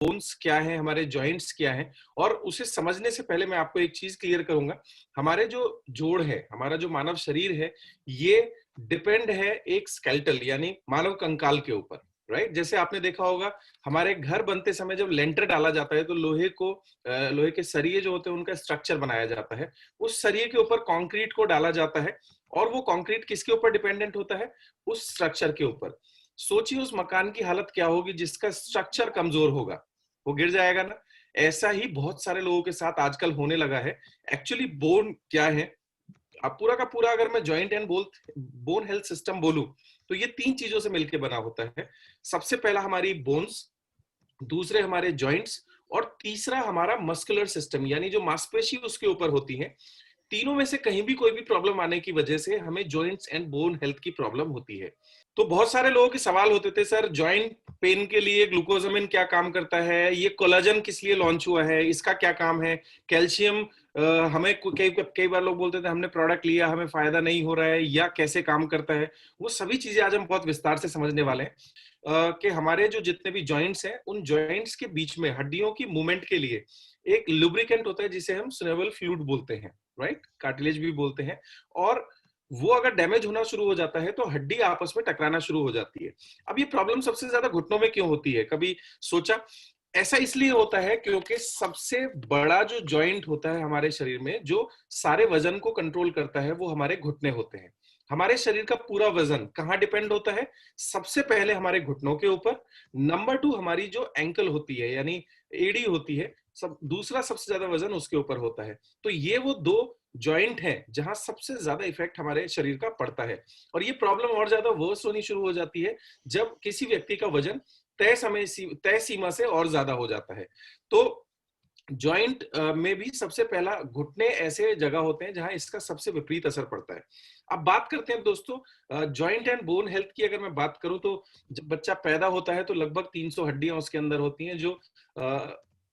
Bones क्या है, हमारे जॉइंट्स क्या हैं, और उसे समझने से पहले मैं आपको एक चीज क्लियर करूंगा। हमारे जो जोड़ है, हमारा जो मानव शरीर है, ये डिपेंड है एक स्केलेटल यानी मानव कंकाल के ऊपर। राइट, जैसे आपने देखा होगा हमारे घर बनते समय जब लेंटर डाला जाता है तो लोहे के सरिये जो होते हैं उनका स्ट्रक्चर बनाया जाता है। उस सरिये के ऊपर कंक्रीट को डाला जाता है, और वो कंक्रीट किसके ऊपर डिपेंडेंट होता है? उस स्ट्रक्चर के ऊपर। सोचिए उस मकान की हालत क्या होगी जिसका स्ट्रक्चर कमजोर होगा, वो गिर जाएगा ना। ऐसा ही बहुत सारे लोगों के साथ आजकल होने लगा है। एक्चुअली बोन क्या है, अब पूरा का पूरा अगर मैं joint and bone health system बोलूं तो ये तीन चीजों से मिलकर बना होता है। सबसे पहला हमारी बोन्स, दूसरे हमारे जॉइंट्स, और तीसरा हमारा मस्कुलर सिस्टम यानी जो मांसपेशी उसके ऊपर होती है। तीनों में से कहीं भी कोई भी प्रॉब्लम आने की वजह से हमें जॉइंट्स एंड बोन हेल्थ की प्रॉब्लम होती है। तो बहुत सारे लोगों के सवाल होते थे, सर जॉइंट पेन के लिए ग्लूकोजामिन क्या काम करता है, ये कोलाजन किस लिए लॉन्च हुआ है, इसका क्या काम है, कैल्शियम हमें कई कई बार लोग बोलते थे हमने प्रोडक्ट लिया हमें फायदा नहीं हो रहा है, या कैसे काम करता है। वो सभी चीजें आज हम बहुत विस्तार से समझने वाले हैं। कि हमारे जो जितने भी जॉइंट्स हैं उन जॉइंट्स के बीच में हड्डियों की मूवमेंट के लिए एक लुब्रिकेंट होता है जिसे हम सिनेवल फ्लूइड बोलते हैं, राइट, कार्टिलेज भी बोलते हैं। और वो अगर डैमेज होना शुरू हो जाता है तो हड्डी आपस में टकराना शुरू हो जाती है। अब ये प्रॉब्लम सबसे ज्यादा घुटनों में क्यों होती है, कभी सोचा? ऐसा इसलिए होता है क्योंकि सबसे बड़ा जो जॉइंट होता है हमारे शरीर में जो सारे वजन को कंट्रोल करता है वो हमारे घुटने होते हैं। हमारे शरीर का पूरा वजन कहाँ डिपेंड होता है? सबसे पहले हमारे घुटनों के ऊपर, नंबर 2 हमारी जो एंकल होती है यानी एड़ी होती है, सब दूसरा सबसे ज्यादा वजन उसके ऊपर होता है। तो ये वो दो जॉइंट है जहां सबसे ज्यादा इफेक्ट हमारे शरीर का पड़ता है। और ये प्रॉब्लम और ज्यादा वर्स होनी शुरू हो जाती है जब किसी व्यक्ति का वजन तय सीमा से और ज्यादा हो जाता है। तो जॉइंट में भी सबसे पहला घुटने ऐसे जगह होते हैं जहां इसका सबसे विपरीत असर पड़ता है। अब बात करते हैं दोस्तों जॉइंट एंड बोन हेल्थ की। अगर मैं बात करूं तो जब बच्चा पैदा होता है तो लगभग 300 हड्डियां उसके अंदर होती हैं, जो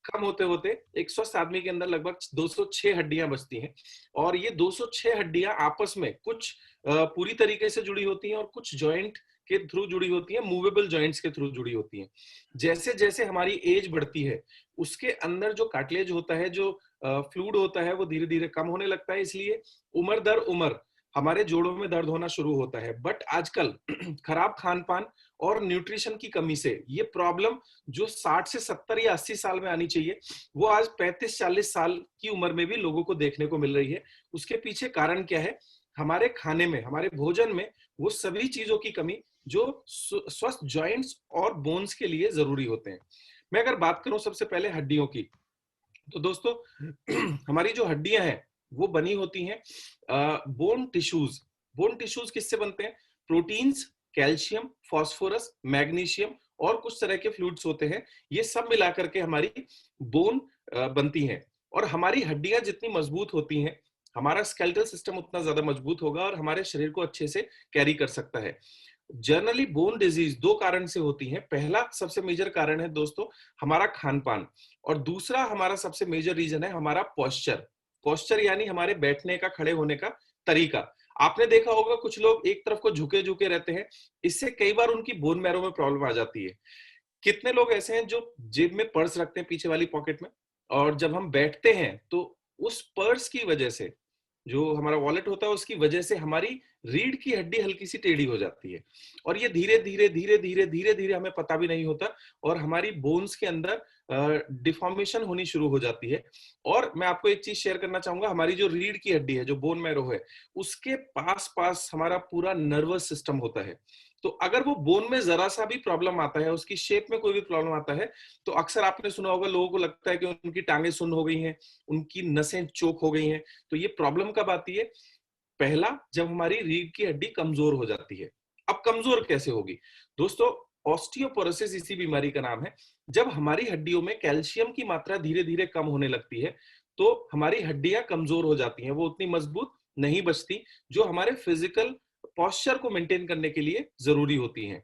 कम होते होते एक स्वस्थ आदमी के अंदर लगभग 206 हड्डियां बचती हैं। और ये 206 हड्डियां आपस में कुछ पूरी तरीके से जुड़ी होती हैं और कुछ जॉइंट के थ्रू जुड़ी होती हैं, मूवेबल जॉइंट्स के थ्रू जुड़ी होती हैं। जैसे जैसे हमारी एज बढ़ती है उसके अंदर जो कार्टिलेज होता है, जो फ्लूइड होता है, वो धीरे धीरे कम होने लगता है। इसलिए उम्र दर उम्र हमारे जोड़ों में दर्द होना शुरू होता है। बट आजकल खराब खान पान और न्यूट्रिशन की कमी से ये प्रॉब्लम जो 60 से 70 या 80 साल में आनी चाहिए वो आज 35-40 साल की उम्र में भी लोगों को देखने को मिल रही है। उसके पीछे कारण क्या है? हमारे खाने में, हमारे भोजन में वो सभी चीजों की कमी जो स्वस्थ जॉइंट्स और बोन्स के लिए जरूरी होते हैं। मैं अगर बात करूं सबसे पहले हड्डियों की, तो दोस्तों हमारी जो हड्डियां हैं वो बनी होती हैं बोन टिश्यूज। बोन टिश्यूज किससे बनते हैं? प्रोटीन्स, कैल्शियम, फास्फोरस, मैग्नीशियम और कुछ तरह के फ्लूइड्स होते हैं। ये सब मिलाकर के हमारी बोन बनती हैं। और हमारी हड्डियां जितनी मजबूत होती हैं हमारा स्केलेटल सिस्टम उतना ज्यादा मजबूत होगा और हमारे शरीर को अच्छे से कैरी कर सकता है। जनरली बोन डिजीज दो कारण से होती है। पहला सबसे मेजर कारण है दोस्तों हमारा खान पान, और दूसरा हमारा सबसे मेजर रीजन है हमारा पोस्चर। पोस्चर यानी हमारे बैठने का, खड़े होने का तरीका। आपने देखा होगा कुछ लोग एक तरफ को झुके झुके रहते हैं, इससे कई बार उनकी बोन मैरो में प्रॉब्लम आ जाती है। कितने लोग ऐसे हैं जो जेब में पर्स रखते हैं पीछे वाली पॉकेट में, और जब हम बैठते हैं तो उस पर्स की वजह से, जो हमारा वॉलेट होता है उसकी वजह से हमारी रीढ़ की हड्डी हल्की सी टेढ़ी हो जाती है। और ये धीरे धीरे धीरे धीरे धीरे धीरे हमें पता भी नहीं होता और हमारी बोन्स के अंदर डिफॉर्मेशन होनी शुरू हो जाती है। और मैं आपको एक चीज शेयर करना चाहूंगा, हमारी जो रीढ़ की हड्डी है, जो बोन मैरो है, उसके पास पास हमारा पूरा नर्वस सिस्टम होता है। तो अगर वो बोन में जरा सा भी प्रॉब्लम आता है, उसकी शेप में कोई भी प्रॉब्लम आता है, तो अक्सर आपने सुना होगा लोगों को लगता है कि उनकी टांगें सुन्न हो गई हैं, उनकी नसें चोक हो गई हैं। तो ये प्रॉब्लम कब आती है? पहला, जब हमारी रीढ़ की हड्डी कमजोर हो जाती है। अब कमजोर कैसे होगी दोस्तों? ऑस्टियोपोरोसिस इसी बीमारी का नाम है। जब हमारी हड्डियों में कैल्शियम की मात्रा धीरे धीरे कम होने लगती है तो हमारी हड्डियां कमजोर हो जाती हैं, वो उतनी मजबूत नहीं बचती जो हमारे फिजिकल पोस्चर को मेंटेन करने के लिए जरूरी होती हैं।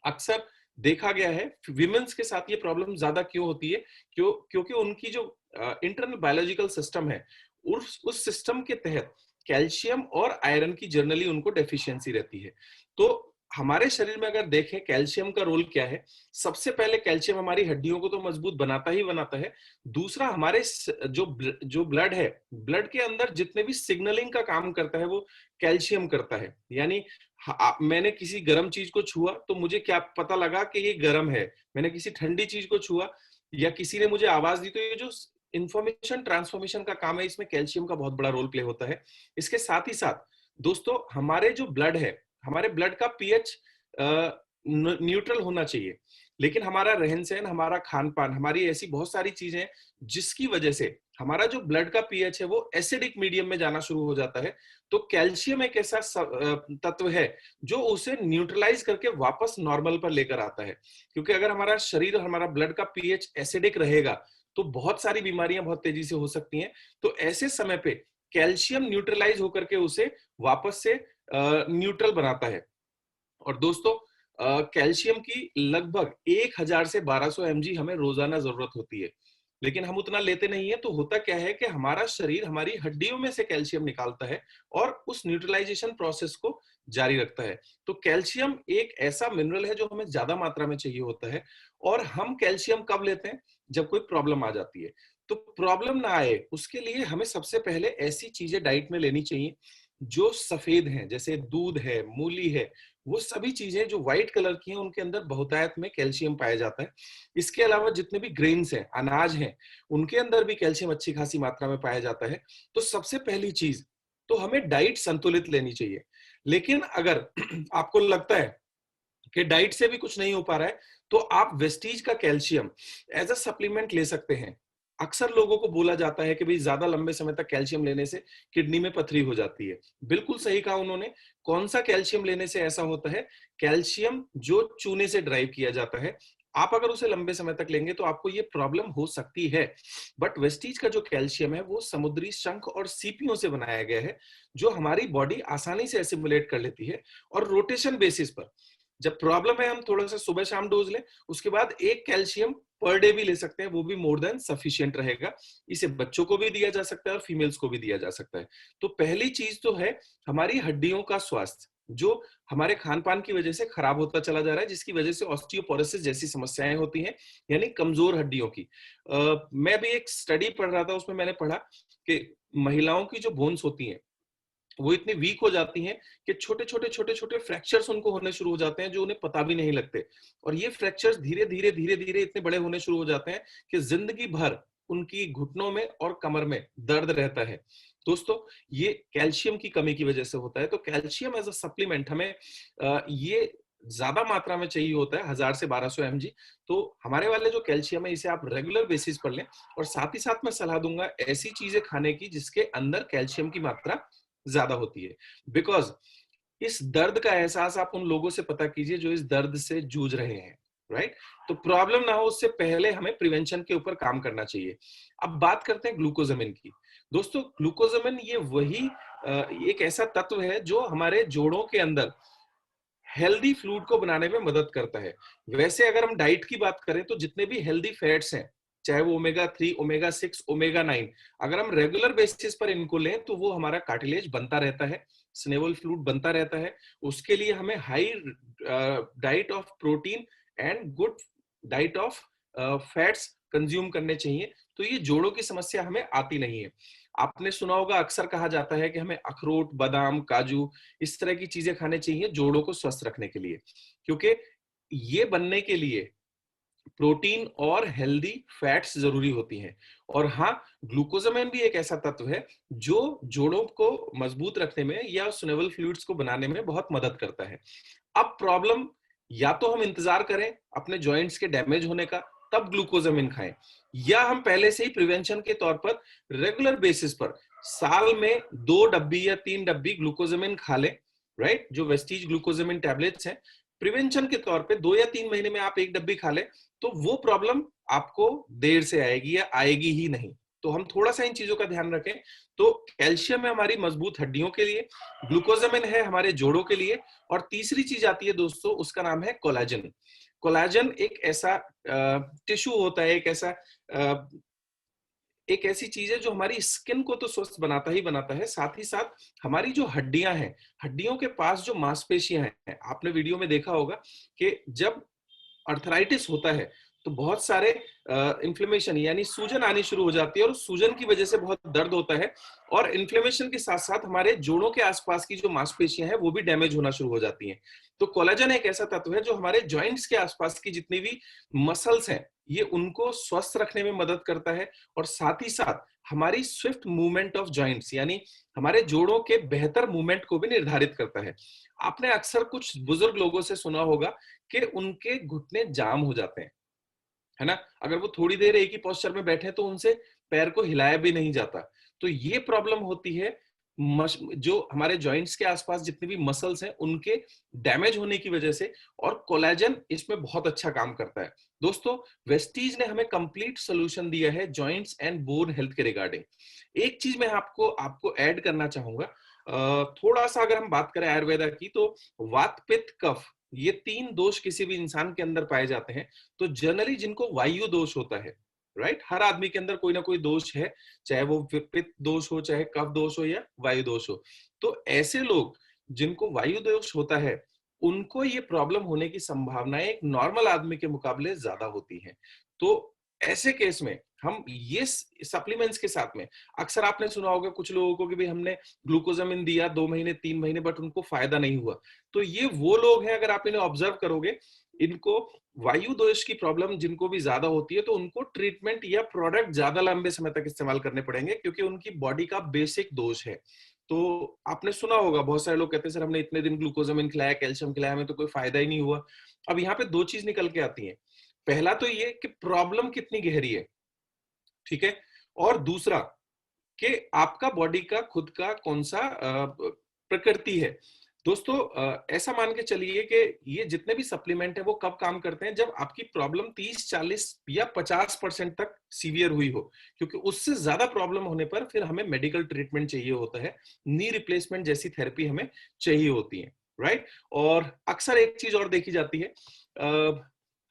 अक्सर देखा गया है विमेंस के साथ ये प्रॉब्लम ज्यादा क्यों होती है? क्योंकि उनकी जो इंटरनल बायोलॉजिकल सिस्टम है, उस सिस्टम के तहत कैल्शियम और आयरन की जनरली उनको डेफिशिएंसी रहती है। तो हमारे शरीर में अगर देखें कैल्शियम का रोल क्या है, सबसे पहले कैल्शियम हमारी हड्डियों को तो मजबूत बनाता ही बनाता है। दूसरा, हमारे जो ब्लड है, ब्लड के अंदर जितने भी सिग्नलिंग का काम करता है वो कैल्शियम करता है। यानी मैंने किसी गर्म चीज को छुआ तो मुझे क्या पता लगा कि ये गर्म है, मैंने किसी ठंडी चीज को छुआ या किसी ने मुझे आवाज दी, तो ये जो इंफॉर्मेशन ट्रांसफॉर्मेशन का काम है, इसमें कैल्शियम का बहुत बड़ा रोल प्ले होता है। इसके साथ ही साथ दोस्तों, हमारे जो ब्लड है, हमारे ब्लड का पीएच न्यूट्रल होना चाहिए, लेकिन हमारा रहन सहन, हमारा खान पान, हमारी ऐसी बहुत सारी चीजें हैं जिसकी वजह से हमारा जो ब्लड का पीएच है वो एसिडिक मीडियम में जाना शुरू हो जाता है। तो कैल्शियम एक ऐसा तत्व है जो उसे न्यूट्रलाइज करके वापस नॉर्मल पर लेकर आता है। क्योंकि अगर हमारा शरीर और हमारा ब्लड का पीएच एसिडिक रहेगा तो बहुत सारी बीमारियां बहुत तेजी से हो सकती हैं। तो ऐसे समय पे कैल्शियम न्यूट्रलाइज होकर के उसे वापस से न्यूट्रल बनाता है। और दोस्तों, कैल्शियम की लगभग 1000 से 1200 mg हमें रोजाना जरूरत होती है, लेकिन हम उतना लेते नहीं है। तो होता क्या है कि हमारा शरीर हमारी हड्डियों में से कैल्शियम निकालता है और उस न्यूट्रलाइजेशन प्रोसेस को जारी रखता है। तो कैल्शियम एक ऐसा मिनरल है जो हमें ज्यादा मात्रा में चाहिए होता है। और हम कैल्शियम कब लेते हैं? जब कोई प्रॉब्लम आ जाती है। तो प्रॉब्लम ना आए उसके लिए हमें सबसे पहले ऐसी चीजें डाइट में लेनी चाहिए जो सफेद हैं, जैसे दूध है, मूली है, वो सभी चीजें जो व्हाइट कलर की हैं उनके अंदर बहुतायत में कैल्शियम पाया जाता है। इसके अलावा जितने भी ग्रेन्स हैं, अनाज हैं, उनके अंदर भी कैल्शियम अच्छी खासी मात्रा में पाया जाता है। तो सबसे पहली चीज तो हमें डाइट संतुलित लेनी चाहिए। लेकिन अगर आपको लगता है कि डाइट से भी कुछ नहीं हो पा रहा है, तो आप वेस्टीज का कैल्शियम एज अ सप्लीमेंट ले सकते हैं। अक्सर लोगों को बोला जाता है कि भाई ज्यादा लंबे समय तक कैल्शियम लेने से किडनी में पथरी हो जाती है। बिल्कुल सही कहा उन्होंने। कौन सा कैल्शियम लेने से ऐसा होता है? कैल्शियम जो चूने से ड्राइव किया जाता है। आप अगर उसे लंबे समय तक लेंगे तो आपको ये प्रॉब्लम हो सकती है। बट वेस्टीज का जो कैल्शियम है वो समुद्री शंख और सीपियों से बनाया गया है, जो हमारी बॉडी आसानी से एसिमुलेट कर लेती है। और रोटेशन बेसिस पर जब प्रॉब्लम है, हम थोड़ा सा सुबह शाम डोज लें, उसके बाद एक कैल्शियम पर डे भी ले सकते हैं, वो भी मोर देन सफिशिएंट रहेगा। इसे बच्चों को भी दिया जा सकता है और फीमेल्स को भी दिया जा सकता है। तो पहली चीज तो है हमारी हड्डियों का स्वास्थ्य, जो हमारे खान पान की वजह से खराब होता चला जा रहा है, जिसकी वजह से ऑस्टियोपोरोसिस जैसी समस्याएं होती हैं, यानी कमजोर हड्डियों की। मैं भी एक स्टडी पढ़ रहा था, उसमें मैंने पढ़ा कि महिलाओं की जो बोन्स होती हैं वो इतनी वीक हो जाती हैं कि छोटे छोटे छोटे छोटे फ्रैक्चर्स उनको होने शुरू हो जाते हैं, जो उन्हें पता भी नहीं लगते। और ये फ्रैक्चर्स धीरे धीरे धीरे धीरे इतने बड़े होने शुरू हो जाते हैं कि जिंदगी भर उनकी घुटनों में और कमर में दर्द रहता है। दोस्तों, ये कैल्शियम की कमी की वजह से होता है। तो कैल्शियम एज अ सप्लीमेंट हमें ये ज्यादा मात्रा में चाहिए होता है, 1000 से 1200 mg। तो हमारे वाले जो कैल्शियम है इसे आप रेगुलर बेसिस पर लें। और साथ ही साथ मैं सलाह दूंगा ऐसी चीजें खाने की जिसके अंदर कैल्शियम की मात्रा ज्यादा होती है। बिकॉज इस दर्द का एहसास आप उन लोगों से पता कीजिए जो इस दर्द से जूझ रहे हैं, राइट? तो प्रॉब्लम ना हो उससे पहले हमें प्रिवेंशन के ऊपर काम करना चाहिए। अब बात करते हैं ग्लूकोजामिन की। दोस्तों, ग्लूकोजामिन ये वही एक ऐसा तत्व है जो हमारे जोड़ों के अंदर हेल्दी फ्लूइड को बनाने में मदद करता है। वैसे अगर हम डाइट की बात करें तो जितने भी हेल्दी फैट्स हैं, चाहे वो ओमेगा 3, ओमेगा 6, ओमेगा 9, अगर हम रेगुलर बेसिस पर इनको लें तो वो हमारा कार्टिलेज बनता रहता है, स्नेवल फ्लूइड बनता रहता है। उसके लिए हमें high diet of protein and good diet of fats consume करने चाहिए। तो ये जोड़ों की समस्या हमें आती नहीं है। आपने सुना होगा, अक्सर कहा जाता है कि हमें अखरोट, बादाम, काजू, इस तरह की चीजें खाने चाहिए जोड़ों को स्वस्थ रखने के लिए, क्योंकि ये बनने के लिए प्रोटीन और हेल्दी फैट्स जरूरी होती हैं। और हाँ, ग्लूकोजामिन भी एक ऐसा तत्व है जो जोड़ों को मजबूत रखने में या स्नेवल फ्लूइड्स को बनाने में बहुत मदद करता है। अब प्रॉब्लम, या तो हम इंतजार करें अपने जॉइंट्स के डैमेज होने का, तब ग्लूकोजामिन खाएं, या हम पहले से ही प्रिवेंशन के तौर पर रेगुलर बेसिस पर साल में 2 डब्बी या 3 डब्बी ग्लूकोजामिन खा लें, राइट? जो वेस्टीज ग्लूकोजामिन टैबलेट्स हैं, प्रिवेंशन के तौर पे 2 या 3 महीने में आप 1 डब्बी खा लें, तो वो प्रॉब्लम आपको देर से आएगी या आएगी ही नहीं। तो हम थोड़ा सा इन चीजों का ध्यान रखें। तो कैल्शियम है हमारी मजबूत हड्डियों के लिए, ग्लूकोजामिन है हमारे जोड़ों के लिए, और तीसरी चीज आती है दोस्तों, उसका नाम है कोलाजन। कोलाजन एक ऐसा टिश्यू होता है, एक ऐसा एक ऐसी चीज है जो हमारी स्किन को तो स्वस्थ बनाता ही बनाता है, साथ ही साथ हमारी जो हड्डियां हैं, हड्डियों के पास जो मांसपेशियां हैं, आपने वीडियो में देखा होगा कि जब अर्थराइटिस होता है तो बहुत सारे इन्फ्लेमेशन यानी सूजन आनी शुरू हो जाती है, और उस सूजन की वजह से बहुत दर्द होता है, और इन्फ्लेमेशन के साथ साथ हमारे जोड़ों के आसपास की जो मांसपेशियां हैं वो भी डैमेज होना शुरू हो जाती हैं। तो कोलेजन एक ऐसा तत्व है जो हमारे जॉइंट्स के आसपास की जितनी भी मसल्स हैं, ये उनको स्वस्थ रखने में मदद करता है, और साथ ही साथ हमारी स्विफ्ट मूवमेंट ऑफ जॉइंट्स यानी हमारे जोड़ों के बेहतर मूवमेंट को भी निर्धारित करता है। आपने अक्सर कुछ बुजुर्ग लोगों से सुना होगा कि उनके घुटने जाम हो जाते हैं, है ना? अगर वो थोड़ी देर एक ही पोस्चर में बैठे तो उनसे पैर को हिलाया भी नहीं जाता। तो ये प्रॉब्लम होती है जो हमारे जॉइंट्स के आसपास जितने भी मसल्स हैं उनके डैमेज होने की वजह से, और कोलेजन इसमें बहुत अच्छा काम करता है। दोस्तों, वेस्टीज ने हमें कंप्लीट सॉल्यूशन दिया है जॉइंट्स एंड बोन हेल्थ के रिगार्डिंग। एक चीज मैं आपको आपको ऐड करना चाहूंगा, थोड़ा सा अगर हम बात करें आयुर्वेदा की, तो वात पित्त कफ, ये 3 दोष किसी भी इंसान के अंदर पाए जाते हैं। तो जनरली जिनको वायु दोष होता है, राइट, हर आदमी के अंदर कोई ना कोई दोष है, चाहे वो पित्त दोष हो, चाहे कफ दोष हो, या वायु दोष हो। तो ऐसे लोग जिनको वायु दोष होता है, उनको ये प्रॉब्लम होने की संभावनाएं एक नॉर्मल आदमी के मुकाबले ज्यादा होती हैं। तो ऐसे केस में हम ये सप्लीमेंट्स के साथ में, अक्सर आपने सुना होगा कुछ लोगों को कि भाई हमने ग्लूकोजामिन दिया 2 महीने 3 महीने बट उनको फायदा नहीं हुआ। तो ये वो लोग हैं, अगर आप इन्हें ऑब्जर्व करोगे, इनको वायु दोष की प्रॉब्लम जिनको भी ज्यादा होती है, तो उनको ट्रीटमेंट या प्रोडक्ट ज्यादा लंबे समय तक इस्तेमाल करने पड़ेंगे, क्योंकि उनकी बॉडी का बेसिक दोष है। तो आपने सुना होगा बहुत सारे लोग कहते हैं सर हमने इतने दिन ग्लूकोजामिन खिलाया, कैल्शियम खिलाया, हमें तो कोई फायदा ही नहीं हुआ। अब यहाँ पे 2 चीज निकल के आती है। पहला तो ये कि प्रॉब्लम कितनी गहरी है, ठीक है, और दूसरा कि आपका बॉडी का खुद का कौन सा प्रकृति है। दोस्तों, ऐसा मान के चलिए कि ये जितने भी सप्लीमेंट है वो कब काम करते हैं, जब आपकी प्रॉब्लम 30-40 या 50% तक सीवियर हुई हो, क्योंकि उससे ज्यादा प्रॉब्लम होने पर फिर हमें मेडिकल ट्रीटमेंट चाहिए होता है, नी रिप्लेसमेंट जैसी थेरेपी हमें चाहिए होती है, राइट। और अक्सर एक चीज और देखी जाती है,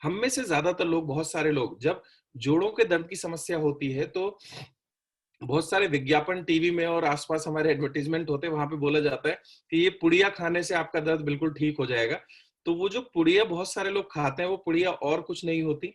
हम में से ज्यादातर लोग, बहुत सारे लोग, जब जोड़ों के दर्द की समस्या होती है तो बहुत सारे विज्ञापन टीवी में और आसपास हमारे एडवर्टीजमेंट होते हैं, वहां पे बोला जाता है कि ये पुड़िया खाने से आपका दर्द बिल्कुल ठीक हो जाएगा। तो वो जो पुड़िया बहुत सारे लोग खाते हैं, वो पुड़िया और कुछ नहीं होती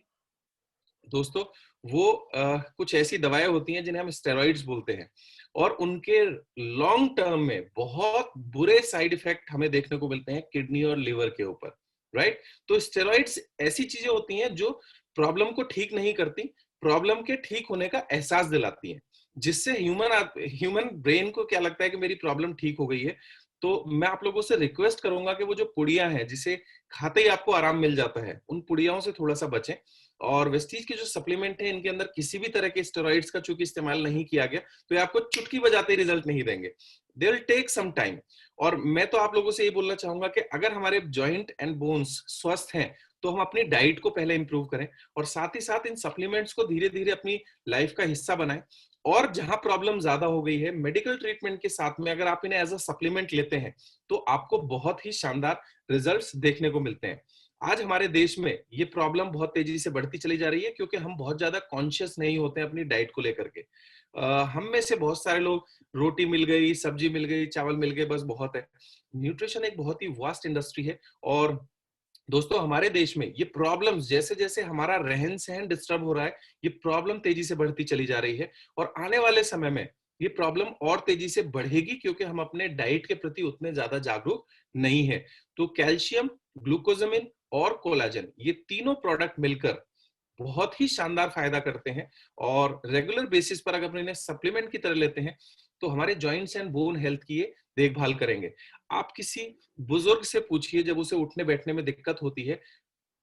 दोस्तों, वो कुछ ऐसी दवाएं होती हैं जिन्हें हम स्टेरॉइड्स बोलते हैं, और उनके लॉन्ग टर्म में बहुत बुरे साइड इफेक्ट हमें देखने को मिलते हैं किडनी और लिवर के ऊपर, राइट। तो स्टेरॉइड्स ऐसी चीजें होती हैं जो प्रॉब्लम को ठीक नहीं करती, प्रॉब्लम के ठीक होने का एहसास दिलाती हैं, जिससे ह्यूमन ब्रेन को क्या लगता है कि मेरी प्रॉब्लम ठीक हो गई है। तो मैं आप लोगों से रिक्वेस्ट करूंगा कि वो जो पुड़िया हैं जिसे खाते ही आपको आराम मिल जाता है, उन पुड़ियाओं से थोड़ा सा बचें। और वेस्टीज के जो सप्लीमेंट है, इनके अंदर किसी भी तरह के स्टेरॉइड्स का चूंकि इस्तेमाल नहीं किया गया, तो ये आपको चुटकी बजाते ही रिजल्ट नहीं देंगे, they will take some time. और मैं तो आप लोगों से ये बोलना चाहूंगा कि अगर हमारे जॉइंट एंड बोन्स स्वस्थ हैं, तो हम अपनी डाइट को पहले इंप्रूव करें, और साथ ही साथ इन सप्लीमेंट्स को धीरे धीरे अपनी लाइफ का हिस्सा बनाएं। और जहां प्रॉब्लम ज्यादा हो गई है, मेडिकल ट्रीटमेंट के साथ में अगर आप इन्हें एज अ सप्लीमेंट लेते हैं, तो आपको बहुत ही शानदार रिजल्ट्स देखने को मिलते हैं। आज हमारे देश में ये प्रॉब्लम बहुत तेजी से बढ़ती चली जा रही है, क्योंकि हम बहुत ज्यादा कॉन्शियस नहीं होते हैं अपनी डाइट को लेकर के। हम में से बहुत सारे लोग, रोटी मिल गई, सब्जी मिल गई, चावल मिल गए, बस बहुत है। न्यूट्रिशन एक बहुत ही वास्ट इंडस्ट्री है, और दोस्तों हमारे देश में ये प्रॉब्लम्स, जैसे जैसे हमारा रहन सहन डिस्टर्ब हो रहा है, ये प्रॉब्लम तेजी से बढ़ती चली जा रही है, और आने वाले समय में ये प्रॉब्लम और तेजी से बढ़ेगी, क्योंकि हम अपने डाइट के प्रति उतने ज्यादा जागरूक नहीं है। तो कैल्शियम, ग्लूकोजामिन और कोलाजन, ये तीनों प्रोडक्ट मिलकर बहुत ही शानदार फायदा करते हैं, और रेगुलर बेसिस पर अगर इन्हें सप्लीमेंट की तरह लेते हैं, तो हमारे जॉइंट्स एंड बोन हेल्थ की ये देखभाल करेंगे। आप किसी बुजुर्ग से पूछिए, जब उसे उठने बैठने में दिक्कत होती है,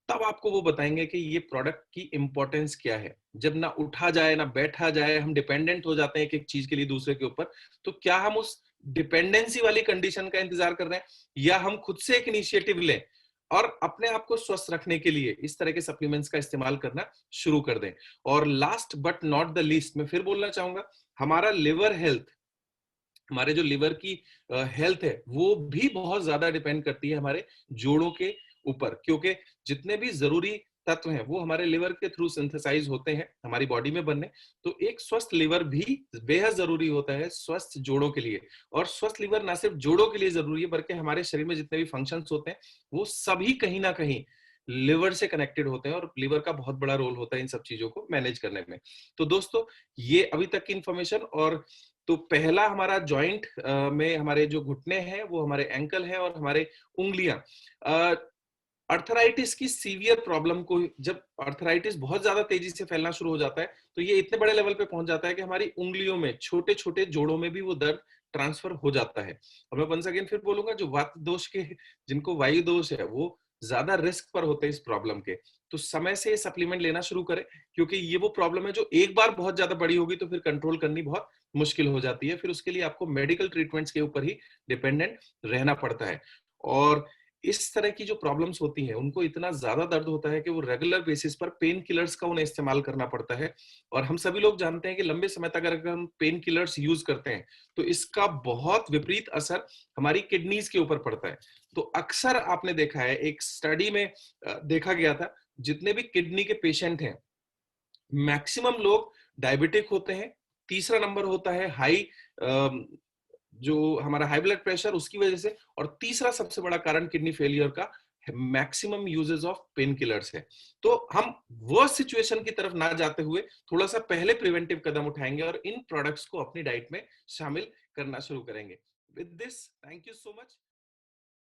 तब आपको वो बताएंगे कि ये प्रोडक्ट की इंपॉर्टेंस क्या है। जब ना उठा जाए ना बैठा जाए, हम डिपेंडेंट हो जाते हैं एक एक चीज के लिए दूसरे के ऊपर, तो क्या हम उस डिपेंडेंसी वाली कंडीशन का इंतजार कर रहे हैं, या हम खुद से एक इनिशिएटिव लें और अपने आप को स्वस्थ रखने के लिए इस तरह के सप्लीमेंट्स का इस्तेमाल करना शुरू कर दें। और last but not the least, मैं फिर बोलना चाहूंगा, हमारा लिवर हेल्थ, हमारे जो लिवर की हेल्थ है, वो भी बहुत ज्यादा डिपेंड करती है हमारे जोड़ों के ऊपर, क्योंकि जितने भी जरूरी तत्व हैं वो हमारे लिवर के थ्रू सिंथेसाइज होते हैं हमारी बॉडी में बनने। तो एक स्वस्थ लिवर भी बेहद जरूरी होता है स्वस्थ जोड़ों के लिए। और स्वस्थ लिवर ना सिर्फ जोड़ों के लिए जरूरी है बल्कि हमारे शरीर में जितने भी फंक्शंस होते हैं वो सभी कहीं ना कहीं लिवर से कनेक्टेड होते हैं और लिवर का बहुत बड़ा रोल होता है इन सब चीजों को मैनेज करने में। तो दोस्तों ये अभी तक की इंफॉर्मेशन। और तो पहला हमारा जॉइंट में हमारे जो घुटने हैं वो हमारे एंकल है और हमारे उंगलियां। अर्थराइटिस की सीवियर प्रॉब्लम को जब अर्थराइटिस बहुत ज्यादा तेजी से फैलना शुरू हो जाता है तो ये इतने बड़े लेवल पे पहुंच जाता है कि हमारी उंगलियों में छोटे छोटे जोड़ों में भी वो दर्द ट्रांसफर हो जाता है। और मैं वंस अगेन फिर बोलूंगा जो वात दोष के जिनको वायु दोष है वो ज्यादा रिस्क पर होते हैं इस प्रॉब्लम के। तो समय से सप्लीमेंट लेना शुरू करें क्योंकि ये वो प्रॉब्लम है जो एक बार बहुत ज्यादा बड़ी होगी तो फिर कंट्रोल करनी बहुत मुश्किल हो जाती है। फिर उसके लिए आपको मेडिकल ट्रीटमेंट्स के ऊपर ही डिपेंडेंट रहना पड़ता है। और इस तरह की जो प्रॉब्लम्स होती हैं उनको इतना ज्यादा दर्द होता है कि वो रेगुलर बेसिस पर पेन किलर्स का उन्हें इस्तेमाल करना पड़ता है। और हम सभी लोग जानते हैं कि लंबे समय तक अगर हम पेन किलर्स यूज करते हैं तो इसका बहुत विपरीत असर हमारी किडनीज के ऊपर पड़ता है। तो अक्सर आपने देखा है एक स्टडी में देखा गया था जितने भी किडनी के पेशेंट हैं मैक्सिमम लोग डायबिटिक होते हैं। तीसरा नंबर होता है हाई जो हमारा हाई ब्लड प्रेशर उसकी वजह से। और तीसरा सबसे बड़ा कारण किडनी फेलियर का maximum uses of pain killers है। तो हम वो सिचुएशन की तरफ ना जाते हुए थोड़ा सा पहले प्रिवेंटिव कदम उठाएंगे और इन प्रोडक्ट्स को अपनी डाइट में शामिल करना शुरू करेंगे। With this thank you so much.